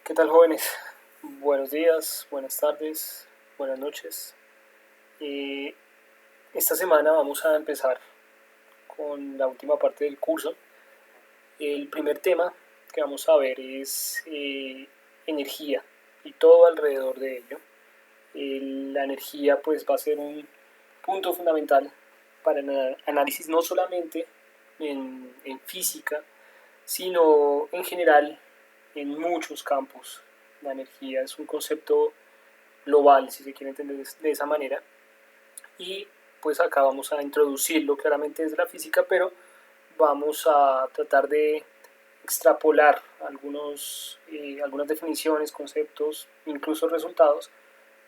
¿Qué tal, jóvenes? Buenos días, buenas tardes, buenas noches. Eh, esta semana vamos a empezar con la última parte del curso. El primer tema que vamos a ver es energía y todo alrededor de ello. La energía pues va a ser un punto fundamental para el análisis no solamente en física, sino en general en muchos campos. La energía es un concepto global, si se quiere entender de esa manera. Y pues acá vamos a introducirlo claramente desde la física, pero vamos a tratar de extrapolar algunas definiciones, conceptos, incluso resultados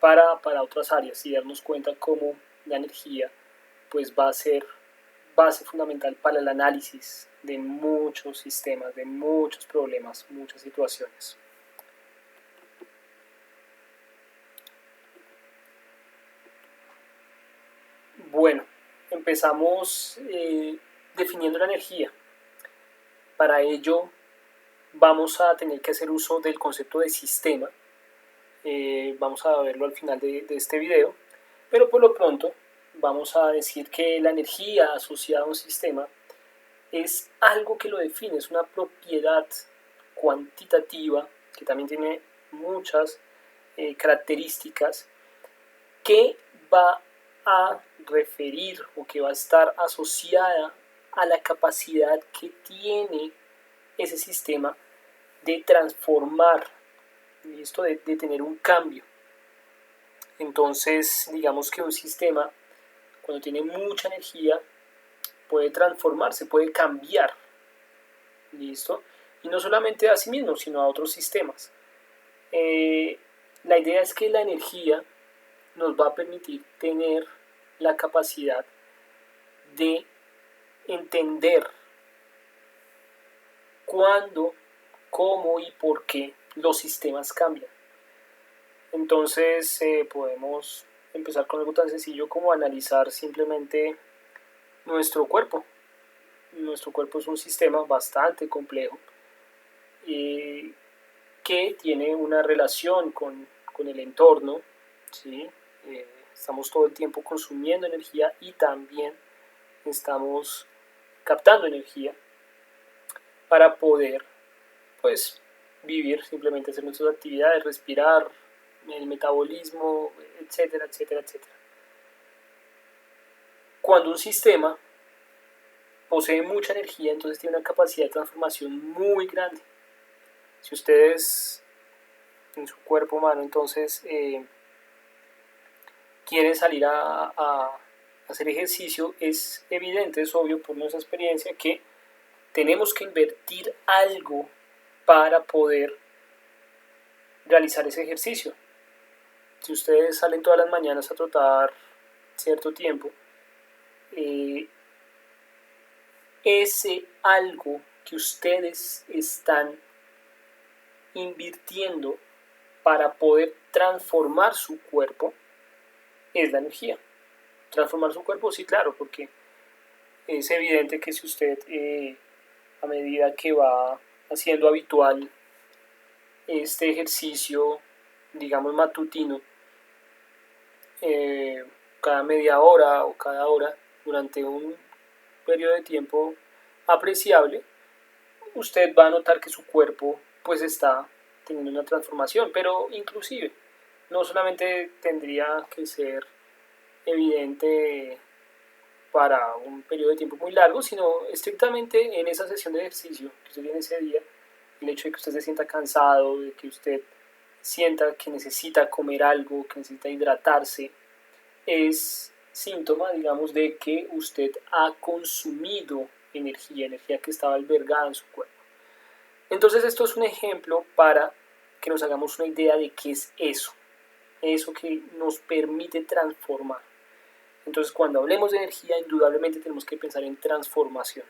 para otras áreas y darnos cuenta cómo la energía pues va a ser base fundamental para el análisis de muchos sistemas, de muchos problemas, muchas situaciones. Bueno, empezamos definiendo la energía. Para ello vamos a tener que hacer uso del concepto de sistema. Vamos a verlo al final de este video, pero por lo pronto vamos a decir que la energía asociada a un sistema es algo que lo define, es una propiedad cuantitativa que también tiene muchas características que va a referir o que va a estar asociada a la capacidad que tiene ese sistema de transformar, esto de tener un cambio. Entonces, digamos que un sistema, cuando tiene mucha energía, puede transformarse, puede cambiar, ¿listo? Y no solamente a sí mismo, sino a otros sistemas. La idea es que la energía nos va a permitir tener la capacidad de entender cuándo, cómo y por qué los sistemas cambian. Entonces podemos empezar con algo tan sencillo como analizar simplemente nuestro cuerpo. Nuestro cuerpo es un sistema bastante complejo que tiene una relación con el entorno, ¿sí? Estamos todo el tiempo consumiendo energía y también estamos captando energía para poder pues vivir, simplemente hacer nuestras actividades, respirar, el metabolismo, etcétera, etcétera, etcétera. Cuando un sistema posee mucha energía, entonces tiene una capacidad de transformación muy grande. Si ustedes en su cuerpo humano entonces quieren salir a hacer ejercicio, es evidente, es obvio por nuestra experiencia que tenemos que invertir algo para poder realizar ese ejercicio. Si ustedes salen todas las mañanas a trotar cierto tiempo, ese algo que ustedes están invirtiendo para poder transformar su cuerpo es la energía. Transformar su cuerpo, sí, claro, porque es evidente que si usted a medida que va haciendo habitual este ejercicio, digamos matutino, cada media hora o cada hora durante un periodo de tiempo apreciable, usted va a notar que su cuerpo pues está teniendo una transformación, pero inclusive no solamente tendría que ser evidente para un periodo de tiempo muy largo, sino estrictamente en esa sesión de ejercicio que usted tiene ese día, el hecho de que usted se sienta cansado, de que usted sienta que necesita comer algo, que necesita hidratarse, es síntoma, digamos, de que usted ha consumido energía, energía que estaba albergada en su cuerpo. Entonces esto es un ejemplo para que nos hagamos una idea de qué es eso que nos permite transformar. Entonces cuando hablemos de energía, indudablemente tenemos que pensar en transformación.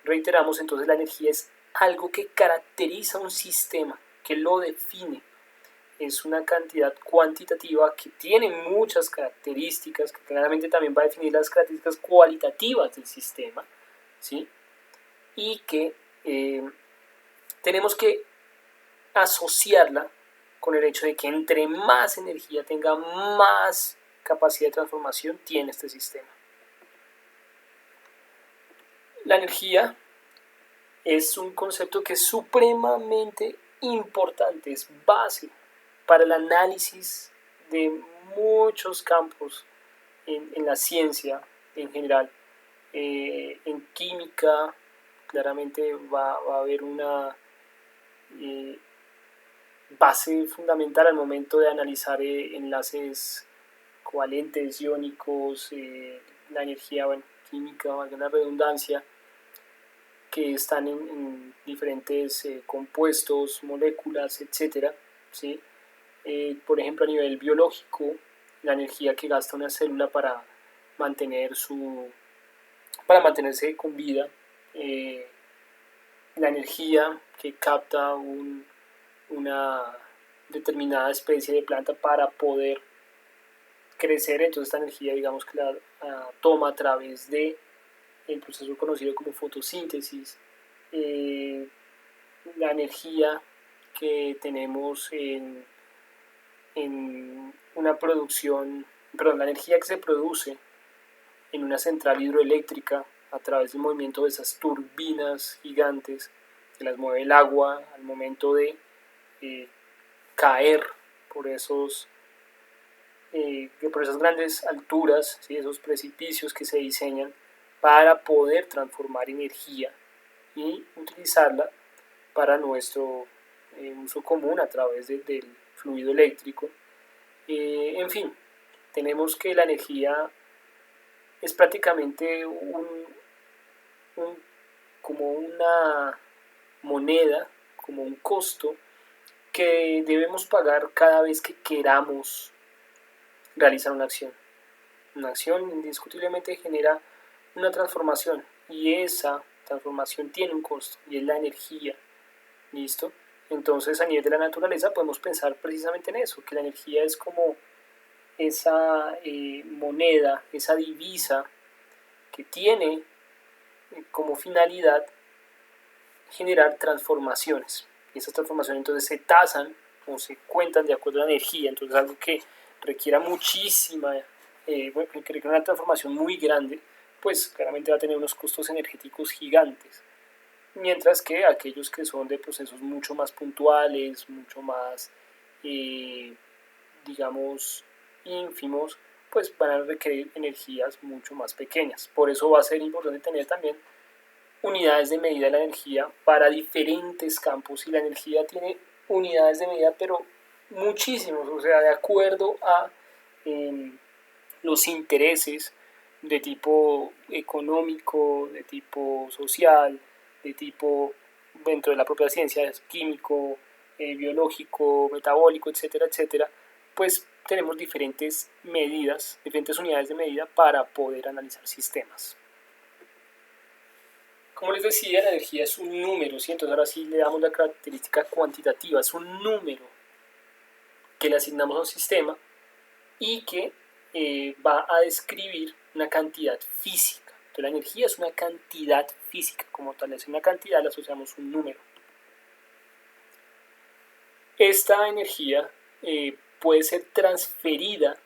Reiteramos, entonces la energía es algo que caracteriza un sistema, que lo define. Es una cantidad cuantitativa que tiene muchas características, que claramente también va a definir las características cualitativas del sistema, ¿sí? Y que tenemos que asociarla con el hecho de que entre más energía tenga, más capacidad de transformación tiene este sistema. La energía es un concepto que es supremamente importante, es base para el análisis de muchos campos en la ciencia en general. En química, claramente va a haber una base fundamental al momento de analizar enlaces covalentes, iónicos, la energía química, valga la redundancia, que están en diferentes compuestos, moléculas, etc. ¿Sí? Por ejemplo, a nivel biológico, la energía que gasta una célula para mantenerse con vida, la energía que capta una determinada especie de planta para poder crecer, entonces esta energía digamos que la toma a través de el proceso conocido como fotosíntesis. La energía que tenemos en una producción, perdón, la energía que se produce en una central hidroeléctrica a través del movimiento de esas turbinas gigantes que las mueve el agua al momento de caer por por esas grandes alturas, ¿sí? Esos precipicios que se diseñan para poder transformar energía y utilizarla para nuestro uso común a través del fluido eléctrico. En fin, tenemos que la energía es prácticamente como una moneda, como un costo que debemos pagar cada vez que queramos realizar una acción. Una acción indiscutiblemente genera una transformación y esa transformación tiene un costo y es la energía. ¿Listo? Entonces a nivel de la naturaleza podemos pensar precisamente en eso, que la energía es como esa moneda, esa divisa que tiene como finalidad generar transformaciones. Y esas transformaciones entonces se tasan o se cuentan de acuerdo a la energía, entonces algo que requiera muchísima, que requiera una transformación muy grande, pues claramente va a tener unos costos energéticos gigantes. Mientras que aquellos que son de procesos mucho más puntuales, mucho más, digamos, ínfimos, pues van a requerir energías mucho más pequeñas. Por eso va a ser importante tener también unidades de medida de la energía para diferentes campos, y la energía tiene unidades de medida, pero muchísimos, o sea, de acuerdo a los intereses de tipo económico, de tipo social, de tipo dentro de la propia ciencia, químico, biológico, metabólico, etcétera, etcétera, pues tenemos diferentes medidas, diferentes unidades de medida para poder analizar sistemas. Como les decía, la energía es un número, ¿sí? Entonces ahora sí le damos la característica cuantitativa, es un número que le asignamos a un sistema y que va a describir una cantidad física. Entonces la energía es una cantidad física, como tal, es una cantidad, le asociamos un número. Esta energía puede ser transferida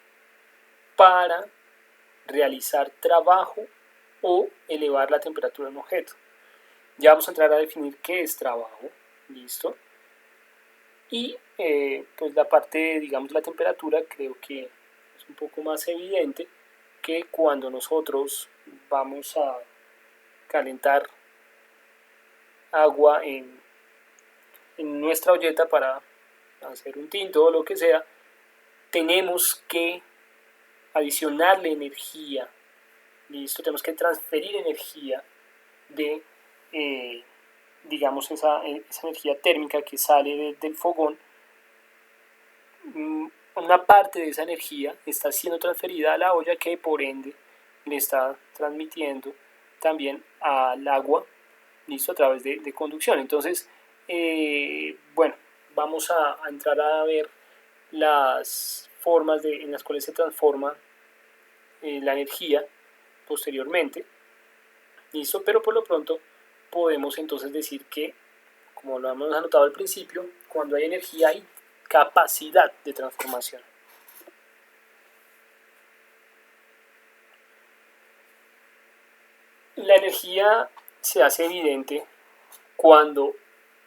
para realizar trabajo o elevar la temperatura de un objeto. Ya vamos a entrar a definir qué es trabajo, ¿listo? Y pues la parte, digamos, de la temperatura creo que es un poco más evidente, que cuando nosotros vamos a calentar agua en nuestra olleta para hacer un tinto o lo que sea, tenemos que adicionarle energía, ¿listo? Tenemos que transferir energía de, digamos, esa energía térmica que sale del fogón. Una parte de esa energía está siendo transferida a la olla, que por ende le está transmitiendo también al agua, listo, a través de conducción. Entonces, bueno, vamos a entrar a ver las formas en las cuales se transforma la energía posteriormente, listo, pero por lo pronto podemos entonces decir que, como lo hemos anotado al principio, cuando hay energía hay capacidad de transformación. La energía se hace evidente cuando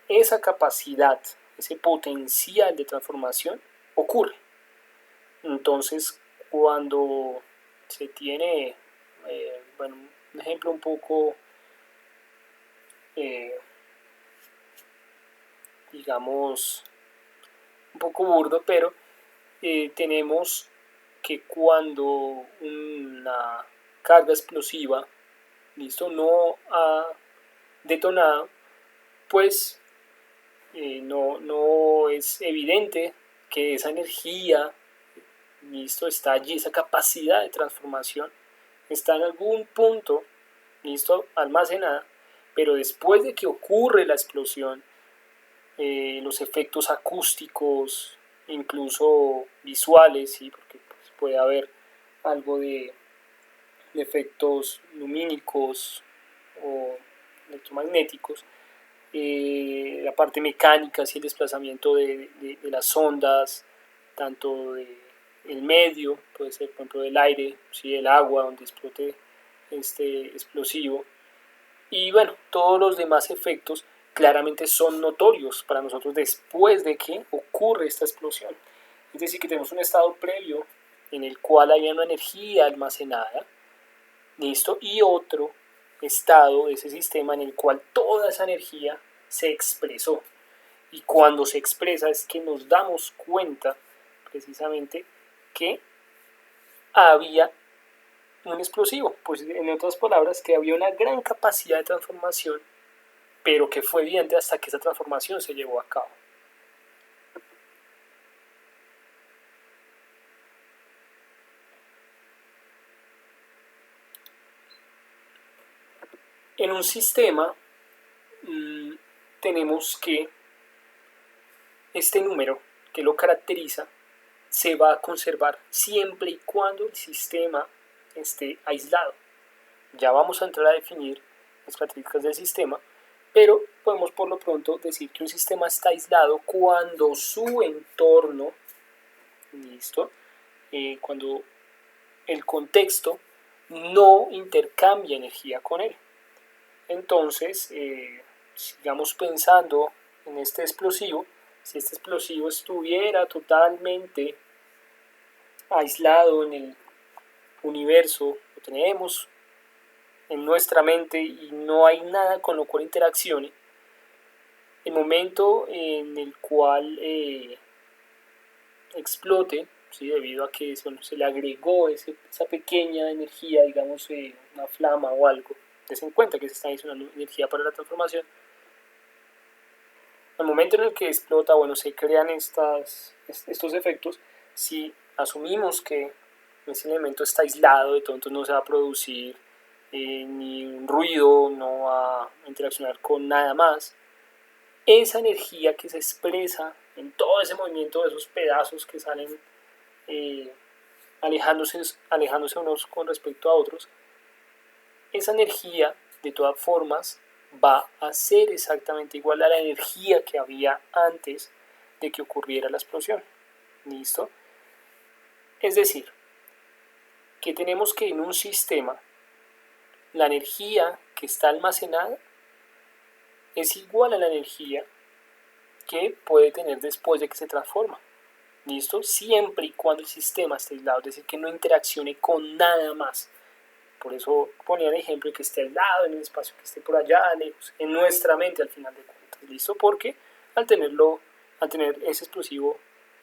esa capacidad, ese potencial de transformación ocurre. Entonces, cuando se tiene, bueno, un ejemplo un poco, digamos, un poco burdo, pero tenemos que cuando una carga explosiva, listo, no ha detonado, pues no es evidente que esa energía, listo, está allí, esa capacidad de transformación está en algún punto, listo, almacenada, pero después de que ocurre la explosión, los efectos acústicos, incluso visuales, ¿sí? Porque pues, puede haber algo de efectos lumínicos o electromagnéticos, la parte mecánica, ¿sí? El desplazamiento de las ondas, tanto del medio, puede ser por ejemplo del aire, ¿sí? El agua donde explote este explosivo, y bueno, todos los demás efectos claramente son notorios para nosotros después de que ocurre esta explosión. Es decir, que tenemos un estado previo en el cual había una energía almacenada, ¿listo? Y otro estado de ese sistema en el cual toda esa energía se expresó. Y cuando se expresa es que nos damos cuenta precisamente que había un explosivo, pues en otras palabras que había una gran capacidad de transformación, pero que fue evidente hasta que esa transformación se llevó a cabo. En un sistema tenemos que este número que lo caracteriza se va a conservar siempre y cuando el sistema esté aislado. Ya vamos a entrar a definir las características del sistema, pero podemos por lo pronto decir que un sistema está aislado cuando su entorno, listo, cuando el contexto no intercambia energía con él. Entonces, sigamos pensando en este explosivo. Si este explosivo estuviera totalmente aislado en el universo, lo tenemos en nuestra mente y no hay nada con lo cual interaccione, el momento en el cual explote, ¿sí? Debido a que bueno, se le agregó esa pequeña energía, digamos una flama o algo, des en cuenta que se está adicionando energía para la transformación. Al momento en el que explota, bueno, se crean estos efectos. Si asumimos que ese elemento está aislado, de todo, entonces no se va a producir ni un ruido, no va a interaccionar con nada más. Esa energía que se expresa en todo ese movimiento de esos pedazos que salen alejándose unos con respecto a otros, esa energía de todas formas va a ser exactamente igual a la energía que había antes de que ocurriera la explosión. ¿Listo? Es decir, que tenemos que en un sistema la energía que está almacenada es igual a la energía que puede tener después de que se transforma. ¿Listo? Siempre y cuando el sistema esté aislado, es decir, que no interaccione con nada más. Por eso ponía el ejemplo de que esté aislado en el espacio, que esté por allá lejos, en nuestra mente al final de cuentas. ¿Listo? Porque al tener ese explosivo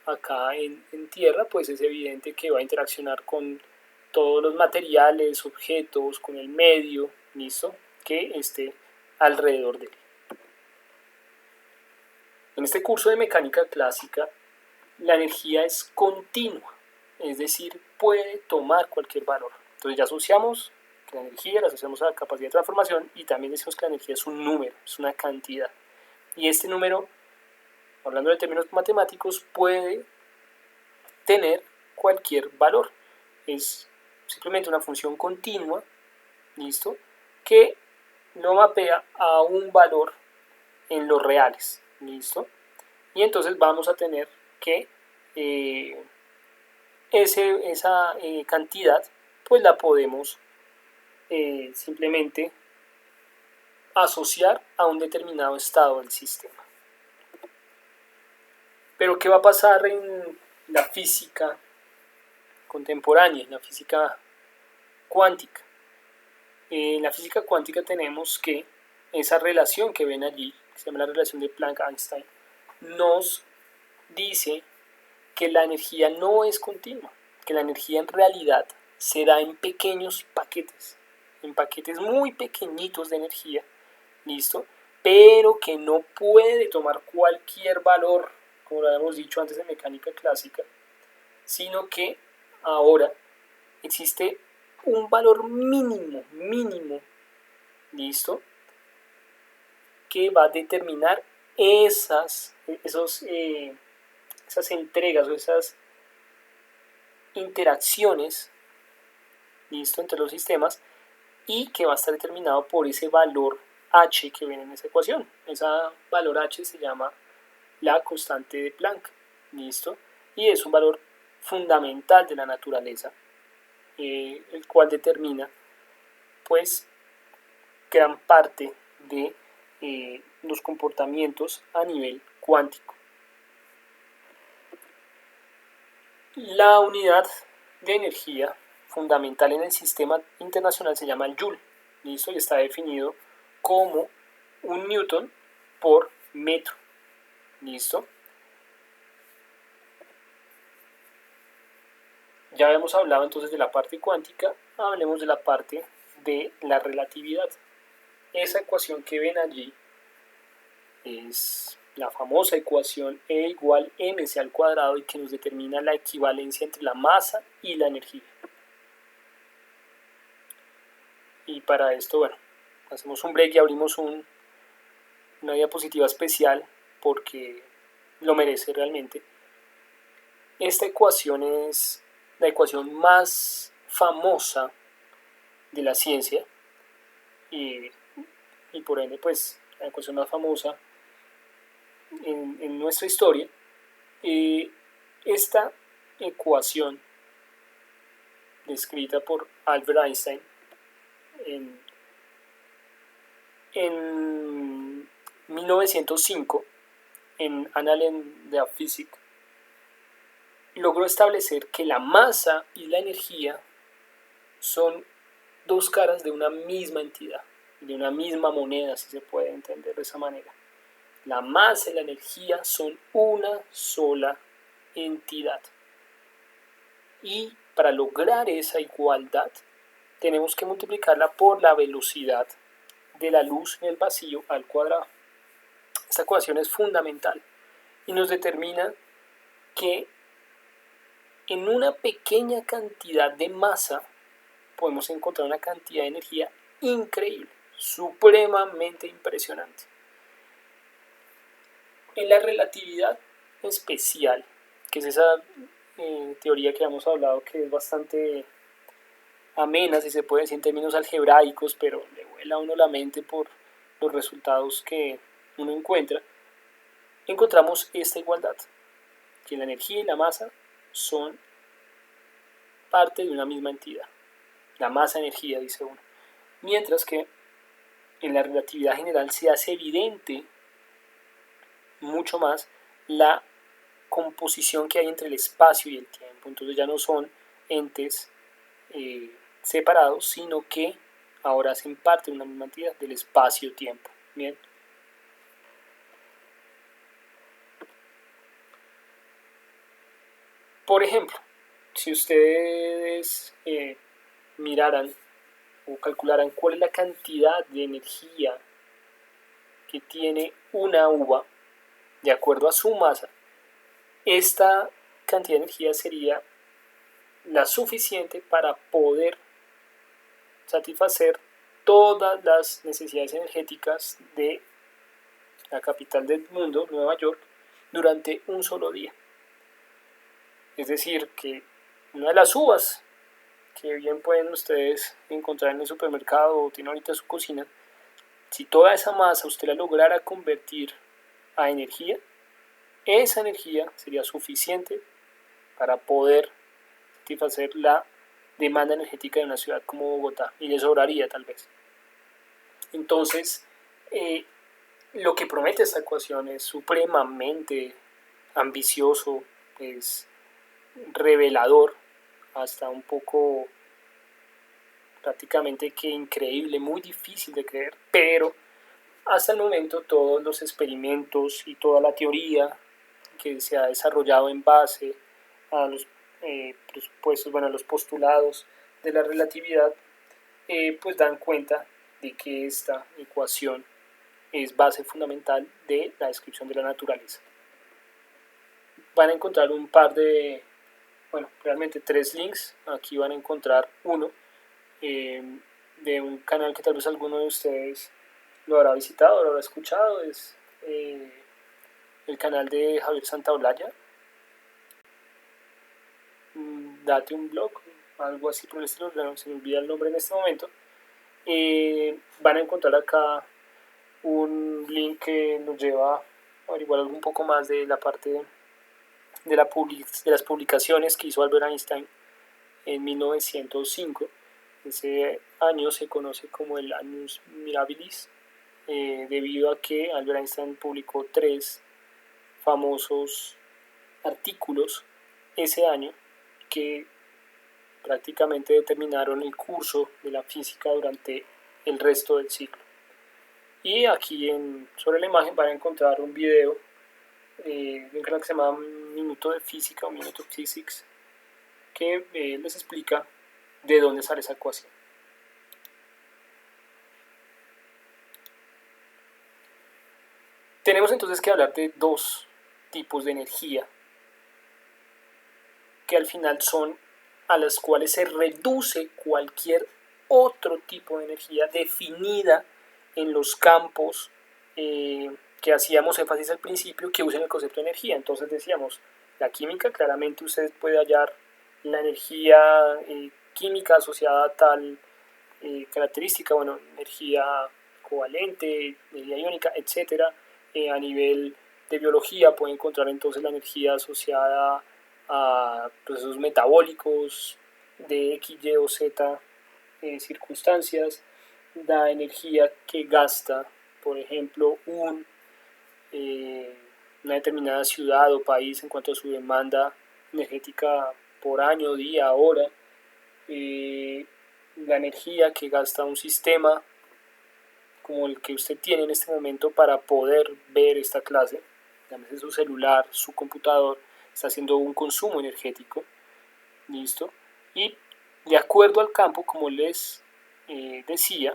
acá en tierra, pues es evidente que va a interaccionar con todos los materiales, objetos, con el medio, ¿listo? Que esté alrededor de él. En este curso de mecánica clásica, la energía es continua, es decir, puede tomar cualquier valor. Entonces ya asociamos que la energía la asociamos a la capacidad de transformación y también decimos que la energía es un número, es una cantidad. Y este número, hablando de términos matemáticos, puede tener cualquier valor. Es simplemente una función continua, ¿listo? Que lo mapea a un valor en los reales, ¿listo? Y entonces vamos a tener que esa cantidad pues la podemos simplemente asociar a un determinado estado del sistema. Pero ¿qué va a pasar en la física contemporánea, en la física cuántica? En la física cuántica tenemos que esa relación que ven allí, que se llama la relación de Planck-Einstein, nos dice que la energía no es continua, que la energía en realidad se da en pequeños paquetes, en paquetes muy pequeñitos de energía, ¿listo? Pero que no puede tomar cualquier valor, como lo habíamos dicho antes de mecánica clásica, sino que ahora existe un valor mínimo, ¿listo? Que va a determinar esas entregas o esas interacciones, ¿listo? Entre los sistemas, y que va a estar determinado por ese valor h que ven en esa ecuación. Ese valor h se llama la constante de Planck, ¿listo? Y es un valor fundamental de la naturaleza, el cual determina pues gran parte de los comportamientos a nivel cuántico. La unidad de energía fundamental en el sistema internacional se llama el Joule, ¿listo? Y está definido como un newton por metro, ¿listo? Ya habíamos hablado entonces de la parte cuántica, hablemos de la parte de la relatividad. Esa ecuación que ven allí es la famosa ecuación E igual mc al cuadrado y que nos determina la equivalencia entre la masa y la energía. Y para esto, bueno, hacemos un break y abrimos una diapositiva especial porque lo merece realmente. Esta ecuación es la ecuación más famosa de la ciencia y por ende pues la ecuación más famosa en nuestra historia. Esta ecuación descrita por Albert Einstein en 1905 en Annales de la Physique logró establecer que la masa y la energía son dos caras de una misma entidad, de una misma moneda, si se puede entender de esa manera. La masa y la energía son una sola entidad. Y para lograr esa igualdad, tenemos que multiplicarla por la velocidad de la luz en el vacío al cuadrado. Esta ecuación es fundamental y nos determina que en una pequeña cantidad de masa podemos encontrar una cantidad de energía increíble, supremamente impresionante. En la relatividad especial, que es esa teoría que hemos hablado que es bastante amena, si se puede decir en términos algebraicos, pero le vuela a uno la mente por los resultados que uno encuentra, encontramos esta igualdad, que la energía y la masa son parte de una misma entidad. La masa-energía, dice uno. Mientras que en la relatividad general se hace evidente mucho más la composición que hay entre el espacio y el tiempo. Entonces ya no son entes separados, sino que ahora hacen parte de una misma entidad del espacio-tiempo. Bien. Por ejemplo, si ustedes miraran o calcularan cuál es la cantidad de energía que tiene una uva de acuerdo a su masa, esta cantidad de energía sería la suficiente para poder satisfacer todas las necesidades energéticas de la capital del mundo, Nueva York, durante un solo día. Es decir, que una de las uvas que bien pueden ustedes encontrar en el supermercado o tienen ahorita en su cocina, si toda esa masa usted la lograra convertir a energía, esa energía sería suficiente para poder satisfacer la demanda energética de una ciudad como Bogotá, y le sobraría tal vez. Entonces, lo que promete esta ecuación es supremamente ambicioso, es revelador, hasta un poco prácticamente que increíble, muy difícil de creer, pero hasta el momento todos los experimentos y toda la teoría que se ha desarrollado en base a los presupuestos, bueno, a los postulados de la relatividad, pues dan cuenta de que esta ecuación es base fundamental de la descripción de la naturaleza. Van a encontrar un par de, bueno, realmente 3 links. Aquí van a encontrar uno de un canal que tal vez alguno de ustedes lo habrá visitado, lo habrá escuchado, es el canal de Javier Santaolalla, Date un blog, algo así por el estilo, se me olvida el nombre en este momento. Van a encontrar acá un link que nos lleva a averiguar un poco más de la parte de las publicaciones que hizo Albert Einstein en 1905. Ese año se conoce como el Annus Mirabilis, debido a que Albert Einstein publicó 3 famosos artículos ese año que prácticamente determinaron el curso de la física durante el resto del siglo. Y aquí sobre la imagen van a encontrar un video de un canal que se llama Minuto de Física o Minuto Physics, que les explica de dónde sale esa ecuación. Tenemos entonces que hablar de 2 tipos de energía que al final son a las cuales se reduce cualquier otro tipo de energía definida en los campos que hacíamos énfasis al principio, que usan el concepto de energía. Entonces decíamos, la química, claramente usted puede hallar la energía química asociada a tal característica, bueno, energía covalente, energía iónica, etc. A nivel de biología puede encontrar entonces la energía asociada a procesos metabólicos de X, Y o Z circunstancias, la energía que gasta, por ejemplo, una determinada ciudad o país en cuanto a su demanda energética por año, día, hora, la energía que gasta un sistema como el que usted tiene en este momento para poder ver esta clase, llámese su celular, su computador, está haciendo un consumo energético, listo, y de acuerdo al campo, como les decía,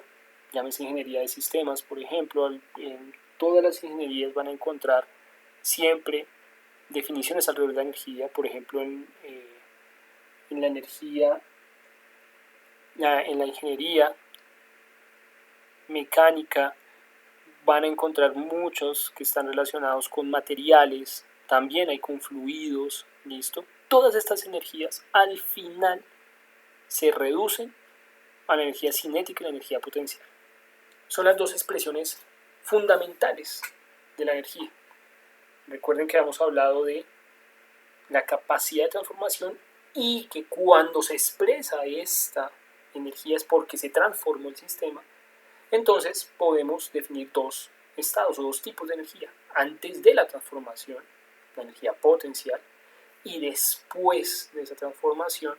llámese ingeniería de sistemas, por ejemplo, en todas las ingenierías van a encontrar siempre definiciones alrededor de la energía, por ejemplo, en la energía, en la ingeniería mecánica, van a encontrar muchos que están relacionados con materiales, también hay con fluidos, listo. Todas estas energías al final se reducen a la energía cinética y la energía potencial. Son las 2 expresiones fundamentales de la energía. Recuerden que hemos hablado de la capacidad de transformación y que cuando se expresa esta energía es porque se transformó el sistema. Entonces podemos definir 2 estados o 2 tipos de energía. Antes de la transformación, la energía potencial, y después de esa transformación,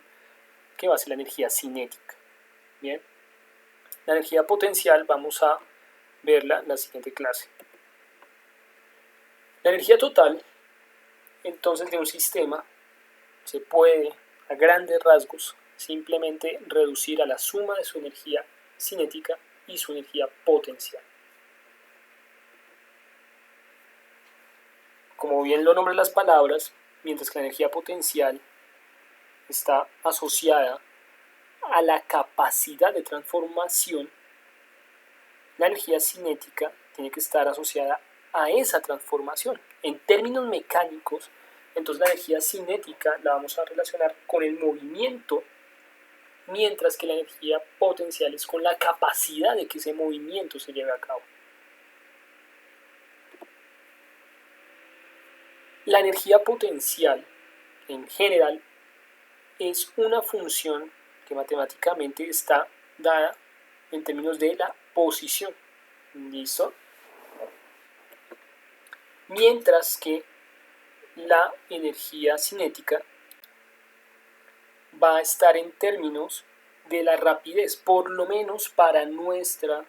que va a ser la energía cinética. Bien, la energía potencial vamos a verla en la siguiente clase. La energía total, entonces, de un sistema se puede, a grandes rasgos, simplemente reducir a la suma de su energía cinética y su energía potencial. Como bien lo nombran las palabras, mientras que la energía potencial está asociada a la capacidad de transformación, la energía cinética tiene que estar asociada a esa transformación. En términos mecánicos, entonces la energía cinética la vamos a relacionar con el movimiento, mientras que la energía potencial es con la capacidad de que ese movimiento se lleve a cabo. La energía potencial, en general, es una función que matemáticamente está dada en términos de la posición. ¿Listo? Mientras que la energía cinética va a estar en términos de la rapidez, por lo menos para nuestros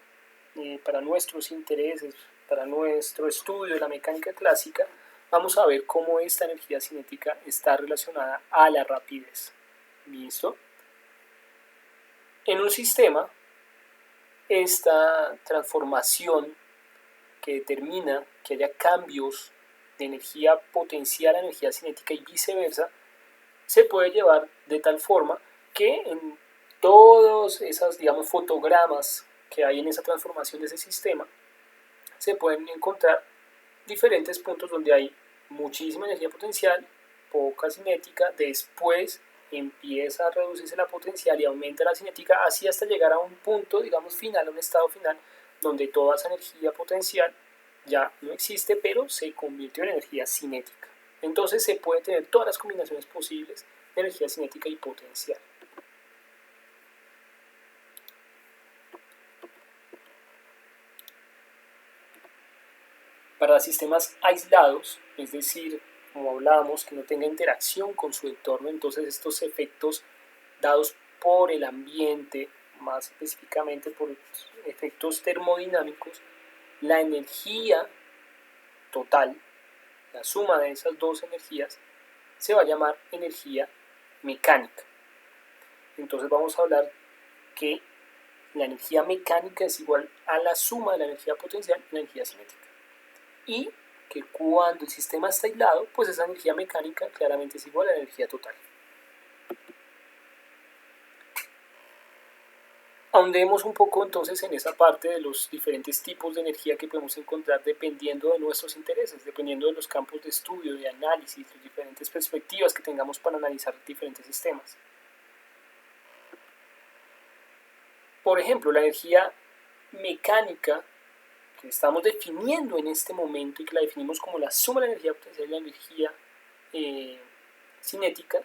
intereses, para nuestro estudio de la mecánica clásica, vamos a ver cómo esta energía cinética está relacionada a la rapidez. ¿Listo? En un sistema, esta transformación que determina que haya cambios de energía potencial a energía cinética y viceversa, se puede llevar de tal forma que en todos esos, digamos, fotogramas que hay en esa transformación de ese sistema, se pueden encontrar diferentes puntos donde hay muchísima energía potencial, poca cinética, después empieza a reducirse la potencial y aumenta la cinética, así hasta llegar a un punto, digamos, final, a un estado final, donde toda esa energía potencial ya no existe, pero se convirtió en energía cinética. Entonces se puede tener todas las combinaciones posibles de energía cinética y potencial. Para sistemas aislados, es decir, como hablábamos, que no tenga interacción con su entorno, entonces estos efectos dados por el ambiente, más específicamente por efectos termodinámicos, la energía total, la suma de esas dos energías, se va a llamar energía mecánica. Entonces vamos a hablar que la energía mecánica es igual a la suma de la energía potencial y la energía cinética. Y que cuando el sistema está aislado, pues esa energía mecánica claramente es igual a la energía total. Ahondemos un poco entonces en esa parte de los diferentes tipos de energía que podemos encontrar dependiendo de nuestros intereses, dependiendo de los campos de estudio, de análisis, las diferentes perspectivas que tengamos para analizar diferentes sistemas. Por ejemplo, la energía mecánica que estamos definiendo en este momento y que la definimos como la suma de la energía potencial y la energía cinética,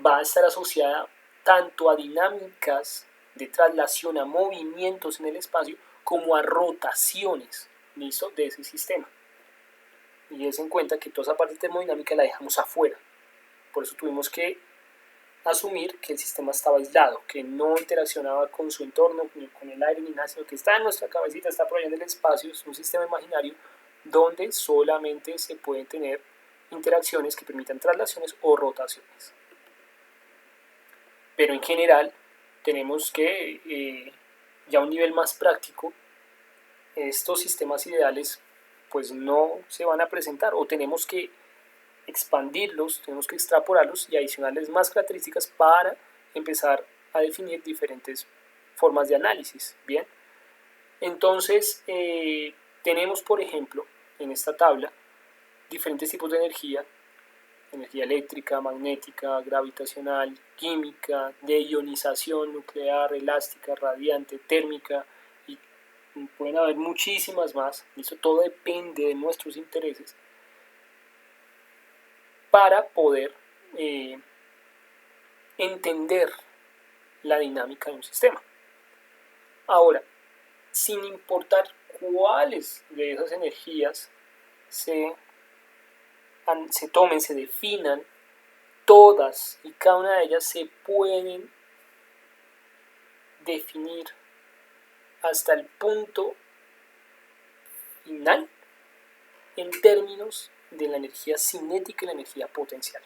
va a estar asociada tanto a dinámicas de traslación, a movimientos en el espacio, como a rotaciones, ¿listo?, de ese sistema. Y des en cuenta que toda esa parte termodinámica la dejamos afuera. Por eso tuvimos que asumir que el sistema estaba aislado, que no interaccionaba con su entorno, ni con el aire, ni nada, sino que está en nuestra cabecita, está por allá en el espacio, es un sistema imaginario donde solamente se pueden tener interacciones que permitan traslaciones o rotaciones. Pero en general tenemos que, ya a un nivel más práctico, estos sistemas ideales pues no se van a presentar, o tenemos que expandirlos, tenemos que extrapolarlos y adicionarles más características para empezar a definir diferentes formas de análisis. Bien, entonces tenemos, por ejemplo, en esta tabla diferentes tipos de energía: energía eléctrica, magnética, gravitacional, química, de ionización, nuclear, elástica, radiante, térmica, y pueden haber muchísimas más. Eso todo depende de nuestros intereses para poder entender la dinámica de un sistema. Ahora, sin importar cuáles de esas energías se tomen, se definan, todas y cada una de ellas se pueden definir hasta el punto final en términos de la energía cinética y la energía potencial.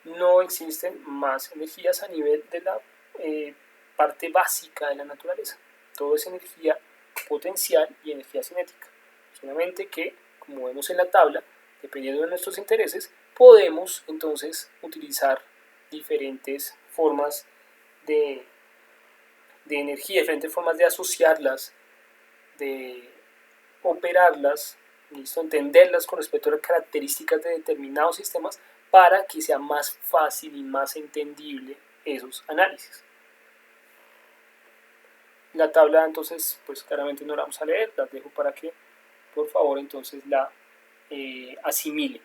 No existen más energías a nivel de la parte básica de la naturaleza. Todo es energía potencial y energía cinética. Solamente que, como vemos en la tabla, dependiendo de nuestros intereses, podemos entonces utilizar diferentes formas de energía, diferentes formas de asociarlas, de operarlas, ¿listo?, entenderlas con respecto a las características de determinados sistemas para que sea más fácil y más entendible esos análisis. La tabla entonces pues claramente no la vamos a leer, la dejo para que por favor entonces la asimile.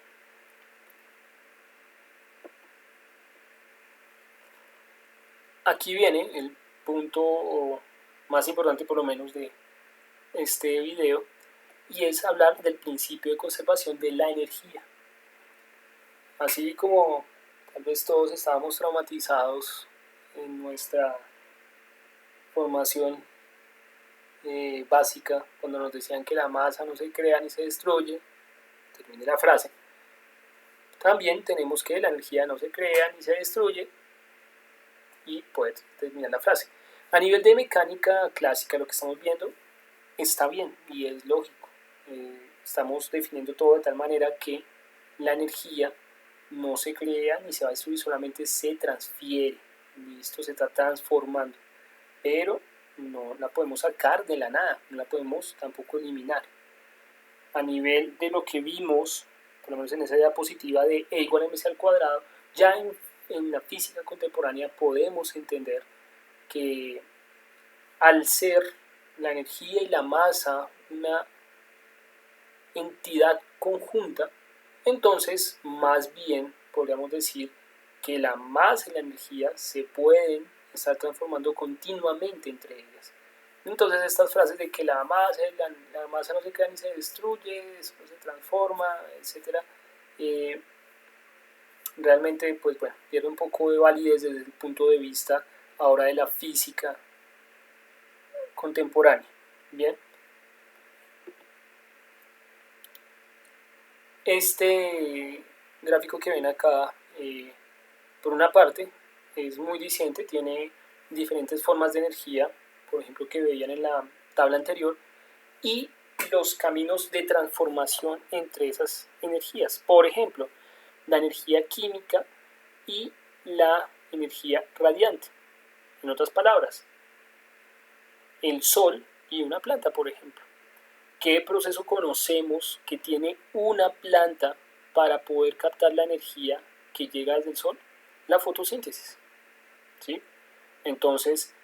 Aquí viene el punto más importante, por lo menos, de este video, y es hablar del principio de conservación de la energía. Así como tal vez todos estábamos traumatizados en nuestra formación básica, cuando nos decían que la masa no se crea ni se destruye, termine la frase, también tenemos que la energía no se crea ni se destruye, y pues terminar la frase. A nivel de mecánica clásica, lo que estamos viendo está bien y es lógico. Estamos definiendo todo de tal manera que la energía no se crea ni se va a destruir, solamente se transfiere. Listo, se está transformando. Pero no la podemos sacar de la nada, no la podemos tampoco eliminar. A nivel de lo que vimos, por lo menos en esa diapositiva de E igual a mc al cuadrado, ya en la física contemporánea podemos entender que al ser la energía y la masa una entidad conjunta, entonces más bien podríamos decir que la masa y la energía se pueden estar transformando continuamente entre ellas. Entonces estas frases de que la masa no se crea ni se destruye, eso no se transforma, etc., realmente pues bueno, pierde un poco de validez desde el punto de vista ahora de la física contemporánea. Bien, este gráfico que ven acá, por una parte, es muy diciente, tiene diferentes formas de energía, por ejemplo, que veían en la tabla anterior, y los caminos de transformación entre esas energías. Por ejemplo, la energía química y la energía radiante. En otras palabras, el sol y una planta, por ejemplo. ¿Qué proceso conocemos que tiene una planta para poder captar la energía que llega desde el sol? La fotosíntesis. ¿Sí? Entonces,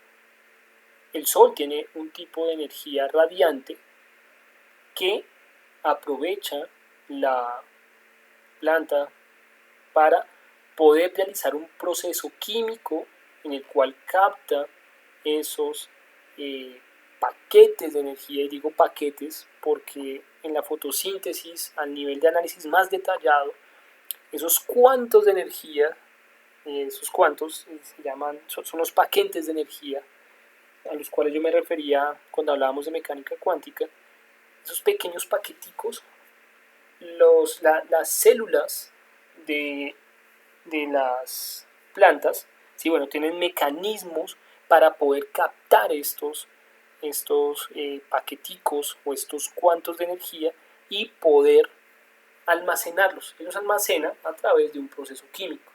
el sol tiene un tipo de energía radiante que aprovecha la planta para poder realizar un proceso químico en el cual capta esos paquetes de energía, y digo paquetes porque en la fotosíntesis, al nivel de análisis más detallado, esos cuantos de energía, esos cuantos se llaman, son los paquetes de energía a los cuales yo me refería cuando hablábamos de mecánica cuántica. Esos pequeños paqueticos, las células de, de las plantas, sí, bueno, tienen mecanismos para poder captar estos paqueticos o estos cuantos de energía y poder almacenarlos. Ellos almacenan a través de un proceso químico.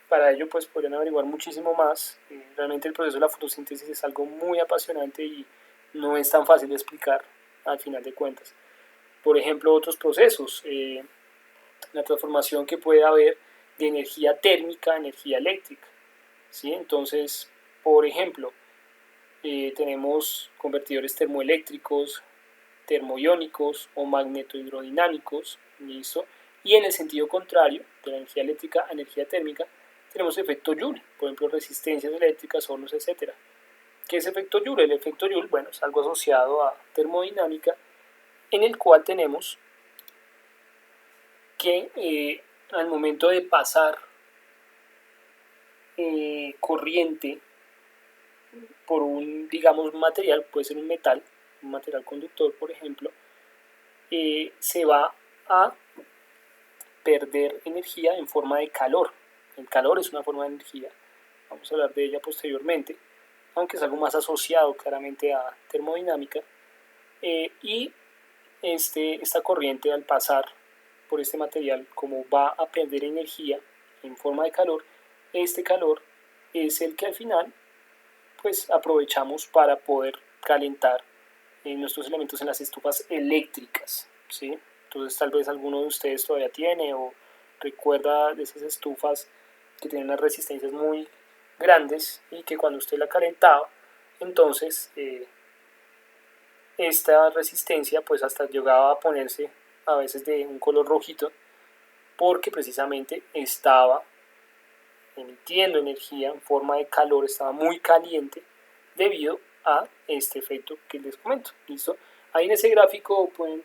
Para ello pues podrían averiguar muchísimo más. Realmente el proceso de la fotosíntesis es algo muy apasionante y no es tan fácil de explicar al final de cuentas. Por ejemplo, otros procesos, la transformación que puede haber de energía térmica a energía eléctrica. ¿Sí? Entonces, por ejemplo, tenemos convertidores termoeléctricos, termoiónicos o magnetohidrodinámicos, ¿listo? Y en el sentido contrario, de la energía eléctrica a energía térmica, tenemos efecto Joule, por ejemplo, resistencias eléctricas, hornos, etc. ¿Qué es efecto Joule? El efecto Joule, bueno, es algo asociado a termodinámica, en el cual tenemos que al momento de pasar corriente por un, digamos, material, puede ser un metal, un material conductor, por ejemplo, se va a perder energía en forma de calor. El calor es una forma de energía, vamos a hablar de ella posteriormente, aunque es algo más asociado claramente a termodinámica, y esta corriente al pasar por este material, como va a perder energía en forma de calor, este calor es el que al final pues aprovechamos para poder calentar nuestros elementos en las estufas eléctricas, ¿sí? Entonces tal vez alguno de ustedes todavía tiene o recuerda de esas estufas que tienen unas resistencias muy grandes y que cuando usted la calentaba, entonces esta resistencia pues hasta llegaba a ponerse a veces de un color rojito, porque precisamente estaba emitiendo energía en forma de calor, estaba muy caliente debido a este efecto que les comento. ¿Listo? Ahí en ese gráfico pueden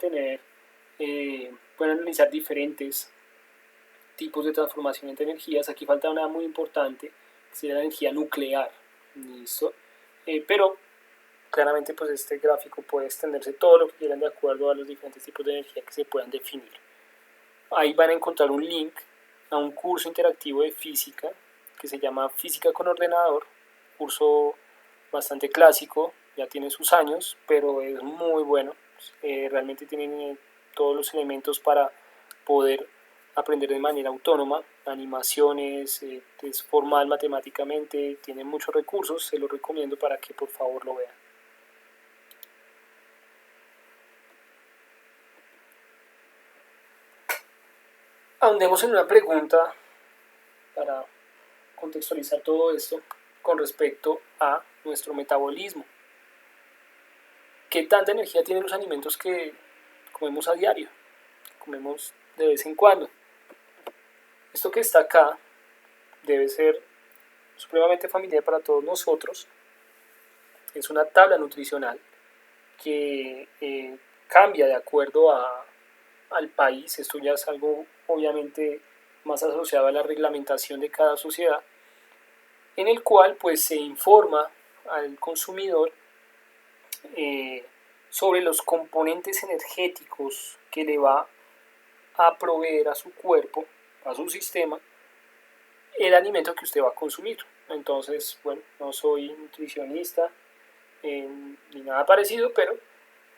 pueden analizar diferentes tipos de transformación de energías. Aquí falta una muy importante, que sería la energía nuclear. ¿Listo? Pero claramente pues este gráfico puede extenderse todo lo que quieran de acuerdo a los diferentes tipos de energía que se puedan definir. Ahí van a encontrar un link a un curso interactivo de física que se llama Física con Ordenador, curso bastante clásico, ya tiene sus años, pero es muy bueno. Realmente tienen todos los elementos para poder aprender de manera autónoma, animaciones, es formal matemáticamente, tiene muchos recursos, se los recomiendo para que por favor lo vean. Ahondemos en una pregunta para contextualizar todo esto con respecto a nuestro metabolismo. ¿Qué tanta energía tienen los alimentos que comemos a diario? Comemos de vez en cuando. Esto que está acá debe ser supremamente familiar para todos nosotros. Es una tabla nutricional que cambia de acuerdo al país. Esto ya es algo obviamente más asociado a la reglamentación de cada sociedad, en el cual pues se informa al consumidor sobre los componentes energéticos que le va a proveer a su cuerpo, a su sistema, el alimento que usted va a consumir. Entonces, bueno, no soy nutricionista ni nada parecido, pero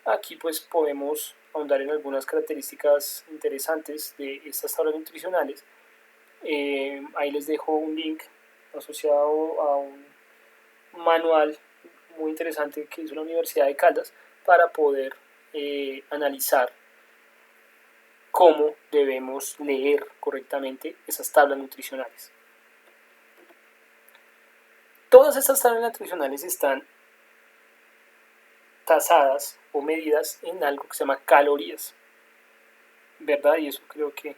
aquí pues podemos ahondar en algunas características interesantes de estas tablas nutricionales. Ahí les dejo un link asociado a un manual muy interesante que hizo la Universidad de Caldas para poder analizar cómo debemos leer correctamente esas tablas nutricionales. Todas estas tablas nutricionales están tasadas o medidas en algo que se llama calorías, ¿verdad? Y eso creo que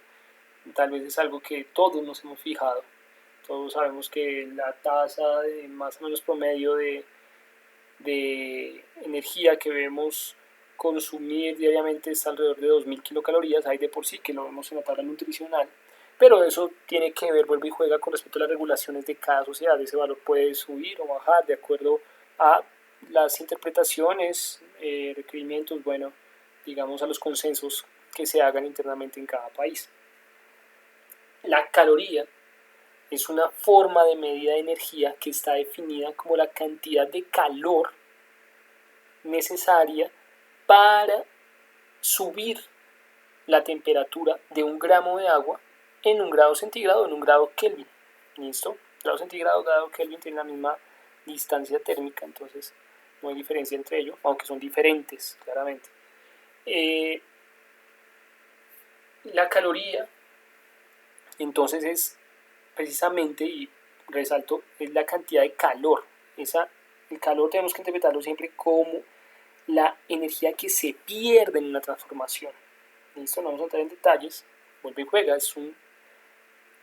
tal vez es algo que todos nos hemos fijado. Todos sabemos que la tasa de más o menos promedio de energía que debemos consumir diariamente es alrededor de 2000 kilocalorías. Hay de por sí que lo vemos en la tabla nutricional, pero eso tiene que ver, vuelve y juega con respecto a las regulaciones de cada sociedad. Ese valor puede subir o bajar de acuerdo a las interpretaciones, requerimientos, bueno, digamos a los consensos que se hagan internamente en cada país. La caloría es una forma de medida de energía que está definida como la cantidad de calor necesaria para subir la temperatura de un gramo de agua en un grado centígrado o en un grado Kelvin. ¿Listo? Grado centígrado, grado Kelvin tienen la misma distancia térmica, entonces no hay diferencia entre ellos, aunque son diferentes, claramente. La caloría, entonces, es precisamente, y resalto, es la cantidad de calor. El calor tenemos que interpretarlo siempre como la energía que se pierde en una transformación. Listo, no vamos a entrar en detalles. Vuelve y juega, es un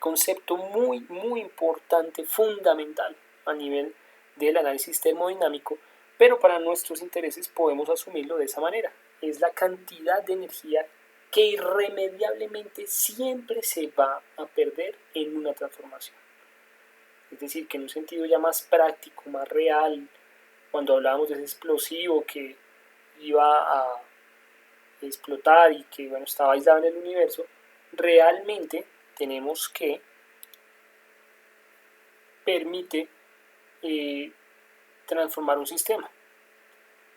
concepto muy, muy importante, fundamental a nivel del análisis termodinámico, pero para nuestros intereses podemos asumirlo de esa manera. Es la cantidad de energía que irremediablemente siempre se va a perder en una transformación. Es decir, que en un sentido ya más práctico, más real, cuando hablábamos de ese explosivo que iba a explotar y que bueno, estaba aislado en el universo, realmente tenemos que permite transformar un sistema.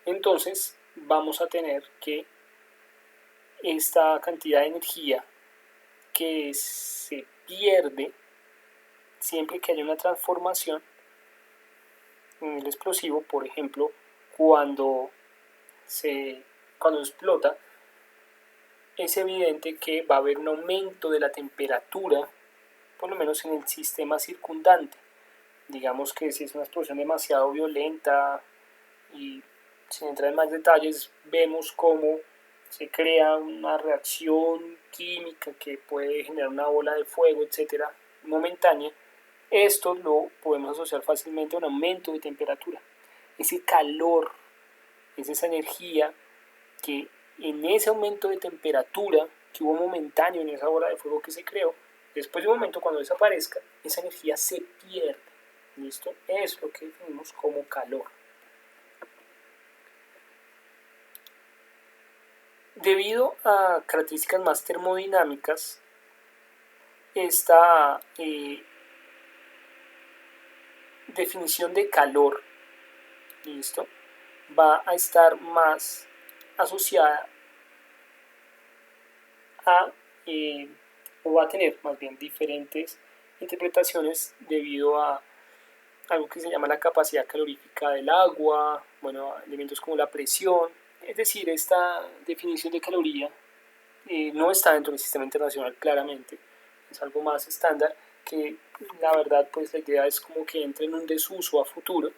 Entonces vamos a tener que esta cantidad de energía que se pierde siempre que haya una transformación en el explosivo, por ejemplo, cuando explota, es evidente que va a haber un aumento de la temperatura, por lo menos en el sistema circundante. Digamos que si es una explosión demasiado violenta y sin entrar en más detalles, vemos cómo se crea una reacción química que puede generar una bola de fuego, etcétera, momentánea. Esto lo podemos asociar fácilmente a un aumento de temperatura. Ese calor es esa energía que en ese aumento de temperatura que hubo momentáneo en esa bola de fuego que se creó, después de un momento cuando desaparezca, esa energía se pierde. ¿Listo? Es lo que definimos como calor. Debido a características más termodinámicas, esta definición de calor, ¿listo?, va a estar más asociada a, o va a tener más bien diferentes interpretaciones debido a algo que se llama la capacidad calorífica del agua, bueno, elementos como la presión. Es decir, esta definición de caloría no está dentro del sistema internacional claramente, es algo más estándar que la verdad pues la idea es como que entre en un desuso a futuro.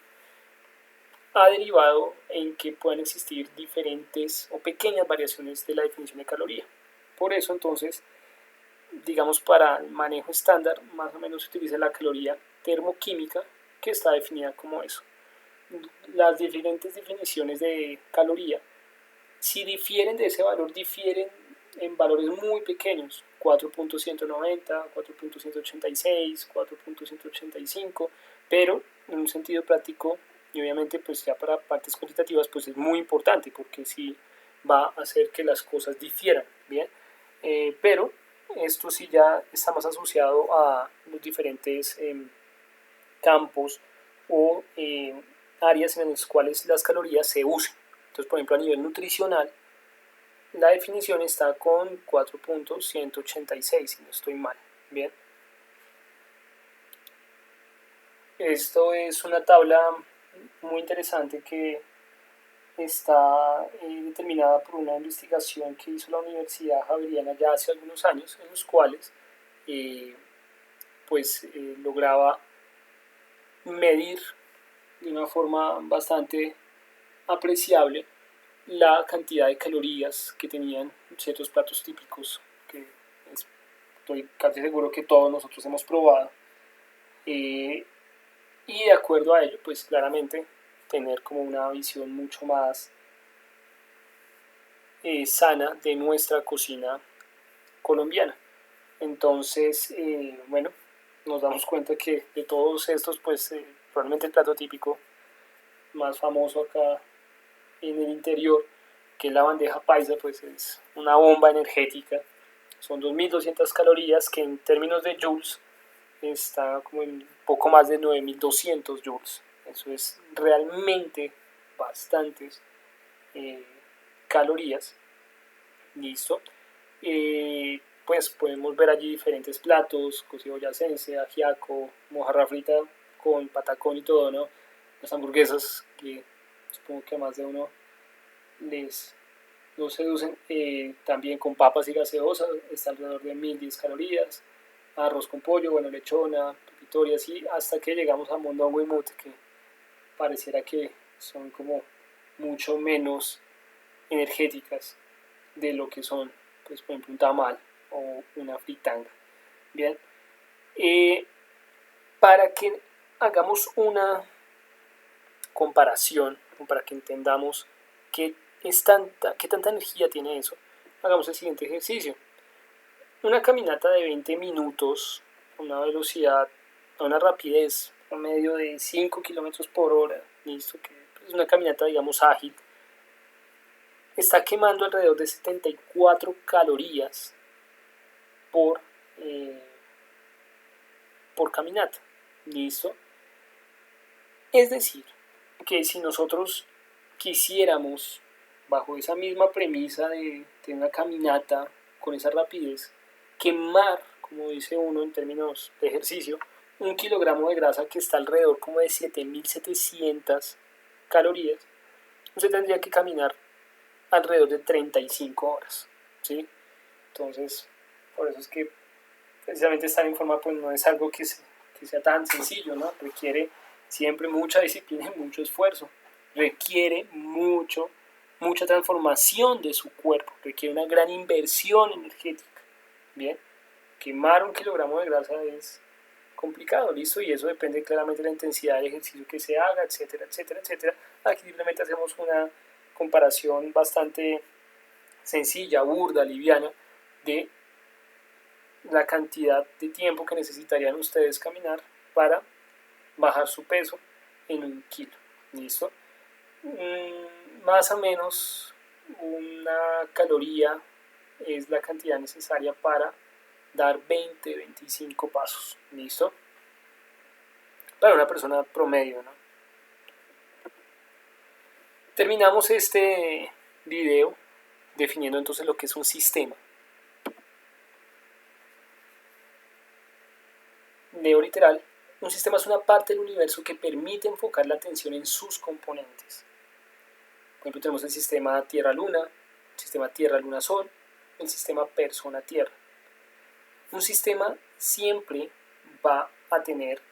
Ha derivado en que puedan existir diferentes o pequeñas variaciones de la definición de caloría. Por eso entonces, digamos, para el manejo estándar más o menos se utiliza la caloría termoquímica, que está definida como eso. Las diferentes definiciones de caloría, si difieren de ese valor, difieren en valores muy pequeños, 4.190, 4.186, 4.185, pero en un sentido práctico y obviamente pues ya para partes cuantitativas pues es muy importante porque sí va a hacer que las cosas difieran, ¿bien? Pero esto sí ya está más asociado a los diferentes campos o áreas en las cuales las calorías se usan. Entonces, por ejemplo, a nivel nutricional, la definición está con 4.186, si no estoy mal. Bien. Esto es una tabla muy interesante que está determinada por una investigación que hizo la Universidad Javeriana ya hace algunos años, en los cuales lograba medir de una forma bastante apreciable la cantidad de calorías que tenían ciertos platos típicos que estoy casi seguro que todos nosotros hemos probado, y de acuerdo a ello pues claramente tener como una visión mucho más sana de nuestra cocina colombiana. Entonces, bueno, nos damos cuenta que de todos estos pues probablemente el plato típico más famoso acá en el interior, que es la bandeja paisa, pues es una bomba energética. Son 2.200 calorías, que en términos de joules está como en poco más de 9.200 joules. Eso es realmente bastantes calorías. Listo. Pues podemos ver allí diferentes platos: cocido boyacense, ajiaco, mojarra frita con patacón y todo, ¿no? Las hamburguesas, que supongo que a más de uno les los seducen, también con papas y gaseosas, está alrededor de 1.010 calorías, arroz con pollo, bueno, lechona, pepitoria, así, hasta que llegamos a mondongo y mute, que pareciera que son como mucho menos energéticas de lo que son, pues, por ejemplo, un tamal o una fritanga. Bien, para que hagamos una comparación, para que entendamos qué tanta energía tiene eso, hagamos el siguiente ejercicio. Una caminata de 20 minutos, a una velocidad, a una rapidez promedio de 5 km por hora, listo, que es una caminata, digamos, ágil, está quemando alrededor de 74 calorías por, por caminata, listo. Es decir, que si nosotros quisiéramos, bajo esa misma premisa de tener una caminata con esa rapidez, quemar, como dice uno en términos de ejercicio, 1 kilogramo de grasa, que está alrededor como de 7.700 calorías, usted tendría que caminar alrededor de 35 horas, ¿sí? Entonces, por eso es que precisamente estar en forma pues no es algo que sea tan sencillo, ¿no? Requiere siempre mucha disciplina y mucho esfuerzo. Requiere mucha transformación de su cuerpo. requiere una gran inversión energética. Bien, quemar 1 kilogramo de grasa es complicado, listo, y eso depende claramente de la intensidad del ejercicio que se haga, etcétera, etcétera, etcétera. Aquí simplemente hacemos una comparación bastante sencilla, burda, liviana, de la cantidad de tiempo que necesitarían ustedes caminar para bajar su peso en 1 kilo, listo. Más o menos una caloría es la cantidad necesaria para dar 20-25 pasos, listo, para una persona promedio, ¿no? Terminamos este video definiendo entonces lo que es un sistema. Leo literal: un sistema es una parte del universo que permite enfocar la atención en sus componentes. Por ejemplo, tenemos el sistema Tierra-Luna, el sistema Tierra-Luna-Sol, el sistema Persona-Tierra. Un sistema siempre va a tener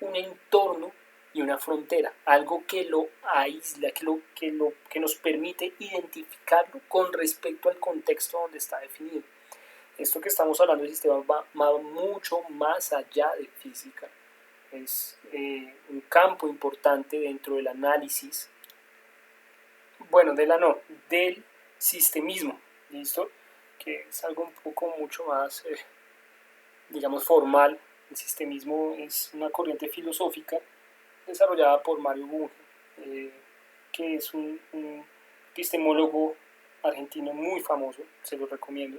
un entorno y una frontera, algo que lo aísla, que nos permite identificarlo con respecto al contexto donde está definido. Esto que estamos hablando del sistema va mucho más allá de física. Es un campo importante dentro del análisis, bueno, del sistemismo, ¿listo? Que es algo un poco mucho más, digamos, formal. El sistemismo es una corriente filosófica desarrollada por Mario Bunge, que es un epistemólogo argentino muy famoso, se lo recomiendo,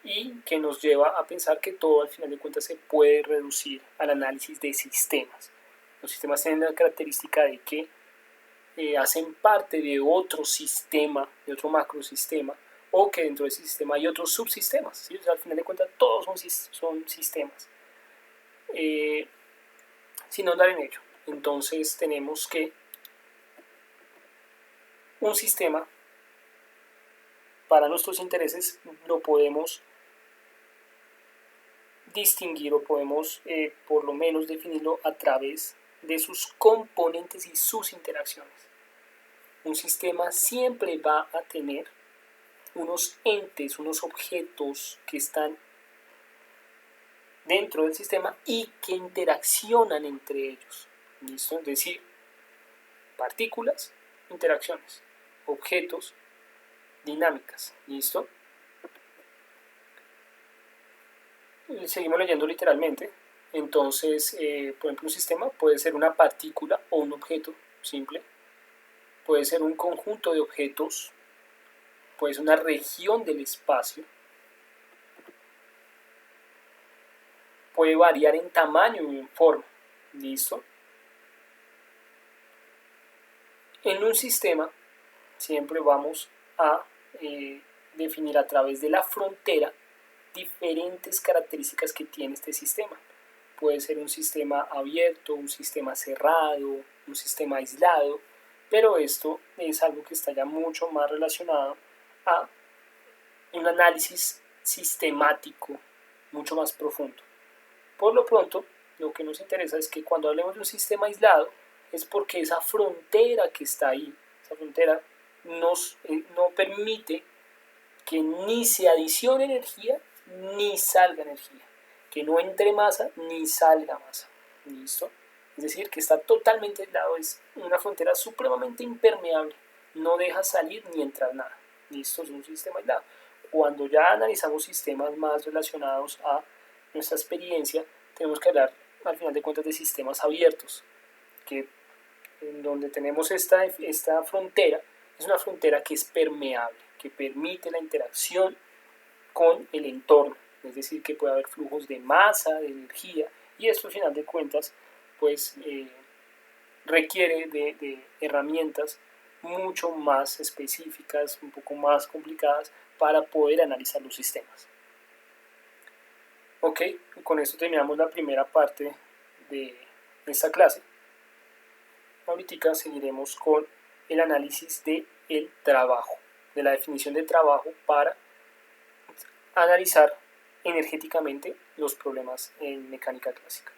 y que nos lleva a pensar que todo al final de cuentas se puede reducir al análisis de sistemas. Los sistemas tienen la característica de que hacen parte de otro sistema, de otro macrosistema, o que dentro de ese sistema hay otros subsistemas, ¿sí? O sea, al final de cuentas todos son sistemas, sin andar en ello. Entonces tenemos que un sistema, para nuestros intereses, lo podemos distinguir o podemos por lo menos definirlo a través de sus componentes y sus interacciones. Un sistema siempre va a tener unos entes, unos objetos que están dentro del sistema y que interaccionan entre ellos, ¿listo? Es decir, partículas, interacciones, objetos, dinámicas, ¿listo? Seguimos leyendo literalmente. Entonces, por ejemplo, un sistema puede ser una partícula o un objeto simple, puede ser un conjunto de objetos, puede ser una región del espacio, puede variar en tamaño y en forma, ¿listo? En un sistema siempre vamos a definir a través de la frontera diferentes características que tiene este sistema. Puede ser un sistema abierto, un sistema cerrado, un sistema aislado, pero esto es algo que está ya mucho más relacionado a un análisis sistemático mucho más profundo. Por lo pronto, lo que nos interesa es que cuando hablemos de un sistema aislado es porque esa frontera que está ahí, esa frontera no permite que ni se adicione energía ni salga energía, que no entre masa ni salga masa, ¿listo? Es decir, que está totalmente aislado, es una frontera supremamente impermeable, no deja salir ni entrar nada, ¿listo? Es un sistema aislado. Cuando ya analizamos sistemas más relacionados a nuestra experiencia, tenemos que hablar al final de cuentas de sistemas abiertos, que en donde tenemos esta frontera, es una frontera que es permeable, que permite la interacción con el entorno, es decir, que puede haber flujos de masa, de energía, y esto al final de cuentas pues requiere de herramientas mucho más específicas, un poco más complicadas para poder analizar los sistemas. Ok, con esto terminamos la primera parte de esta clase. Ahorita seguiremos con el análisis del trabajo, de la definición de trabajo para analizar energéticamente los problemas en mecánica clásica.